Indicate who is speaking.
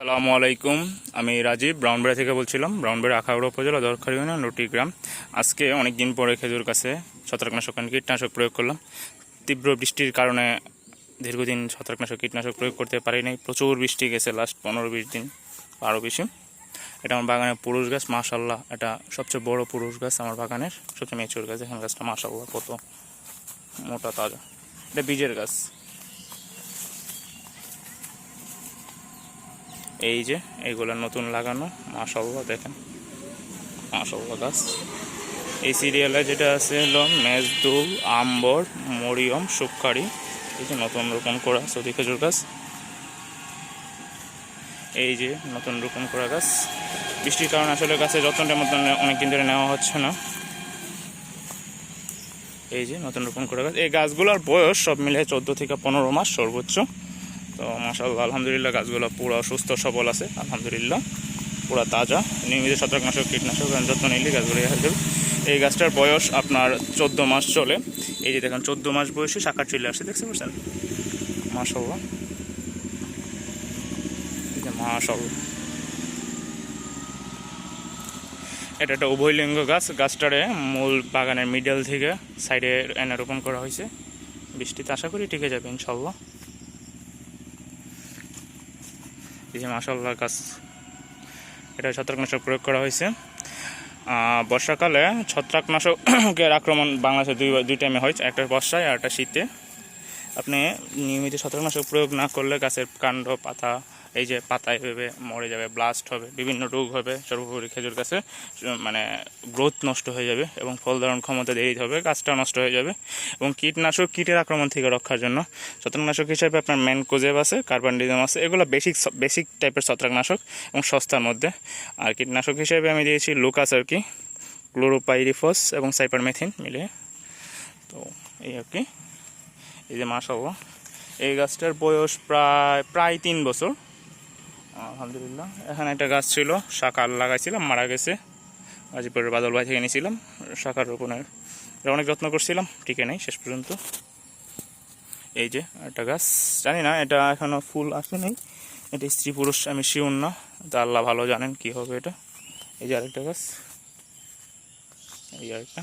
Speaker 1: আসসালামু আলাইকুম। আমি রাজীব ব্রাউনবেড়া থেকে বলছিলাম। ব্রাউনবেড়া আখাউড়া উপজেলা দরখারি ইউনিয়ন লটি গ্রাম। আজকে অনেক দিন পরে খেজুর গাছে ছত্রাকনাশক কীটনাশক প্রয়োগ করলাম। তীব্র বৃষ্টির কারণে দীর্ঘদিন ছত্রাকনাশক কীটনাশক প্রয়োগ করতে পারি নাই। প্রচুর বৃষ্টি গেছে লাস্ট 15-20 দিন, আরও বেশি। এটা আমার বাগানের পুরুষ গাছ, মাশাল্লাহ। এটা সবচেয়ে বড় পুরুষ গাছ আমার বাগানের, সবচেয়ে মেচুর গাছ। এখন গাছটা মাশাল্লাহ কত মোটা তাজা। এটা বীজের গাছ। এই যে এইগুলো নতুন লাগানো, মাশাআল্লাহ দেখেন, মাশাআল্লাহ গাছ। এই সিরিয়ালে যেটা আছে হলো মেজদুল, আম্বর, মরিয়ম, সুক্কারি। এই যে নতুন রোপণ করা সৌদি খেজুর গাছ। এই যে নতুন রোপণ করা গাছ। বৃষ্টির কারণে আসলে গাছের যত্নটা মতন অনেকদিন ধরে নেওয়া হচ্ছে না। এই যে নতুন রোপণ করা গাছ। এই গাছগুলোর বয়স সব মিলে 14 থেকে 15 মাস সর্বোচ্চ। তো মাশাআল্লাহ, আলহামদুলিল্লাহ, গাছগুলো পুরো সুস্থ সবল আছে, আলহামদুলিল্লাহ, পুরো তাজা। নিয়মিত ছত্রাকনাশক কীটনাশক যত্ন নিলে গাছগুলো হয়ে যাবে। এই গাছটার বয়স আপনার 14 মাস চলে। এই যে দেখেন 14 মাস বয়সে শাখা চলে আসছে, দেখতে পাচ্ছেন? মাশাআল্লাহ, এই যে মাশাআল্লাহ। এটা একটা উভয়লিঙ্গ গাছ। গাছটারে মূল বাগানের মিডল থেকে সাইডে এনে রোপণ করা হয়েছে। বৃষ্টিতে আশা করি টিকে যাবে ইনশাআল্লাহ। এই যে মাশাআল্লাহ গাছ। এটা ছত্রাকনাশক প্রয়োগ করা হয়েছে। বর্ষাকালে ছত্রাকনাশকের আক্রমণ বাংলাদেশে দুই টাইমে হয়, একটা বর্ষায় আর একটা শীতে। আপনি নিয়মিত ছত্রাকনাশক প্রয়োগ না করলে গাছের কাণ্ড, পাতা, এই যে পাতা এভাবে মরে যাবে, ব্লাস্ট হবে, বিভিন্ন রোগ হবে। সর্বোপরি খেজুর গাছে মানে গ্রোথ নষ্ট হয়ে যাবে এবং ফল ধারণ ক্ষমতা দেরি হবে, গাছটা নষ্ট হয়ে যাবে। এবং কীটের আক্রমণ থেকে রক্ষার জন্য ছত্রাকনাশক হিসেবে আপনার ম্যানকোজেব আছে, কার্বানডিজম আছে। এগুলো বেসিক টাইপের ছত্রাকনাশক এবং সস্তার মধ্যে। আর কীটনাশক হিসেবে আমি দিয়েছি লুকাস আর কি, ক্লোরোপাইরিফস এবং সাইপারমেথিন মিলে। তো এই আর কি। এই যে মাশাআল্লাহ, এই গাছটার বয়স প্রায় 3 বছর, আলহামদুলিল্লাহ। এখানে একটা গাছ ছিল, শাখা লাগাইছিলাম, মারা গেছে। গাজীপুরের বাদল ভাই থেকে নিয়েছিলাম শাখার রোপণের। এটা অনেক যত্ন করছিলাম, টিকে নেই শেষ পর্যন্ত। এই যে একটা গাছ, জানি না এটা এখনও ফুল আসে নাই, এটা স্ত্রী পুরুষ আমি শিওর না, তা আল্লাহ ভালো জানেন কি হবে এটা। এই যে আরেকটা গাছ, এই আরেকটা।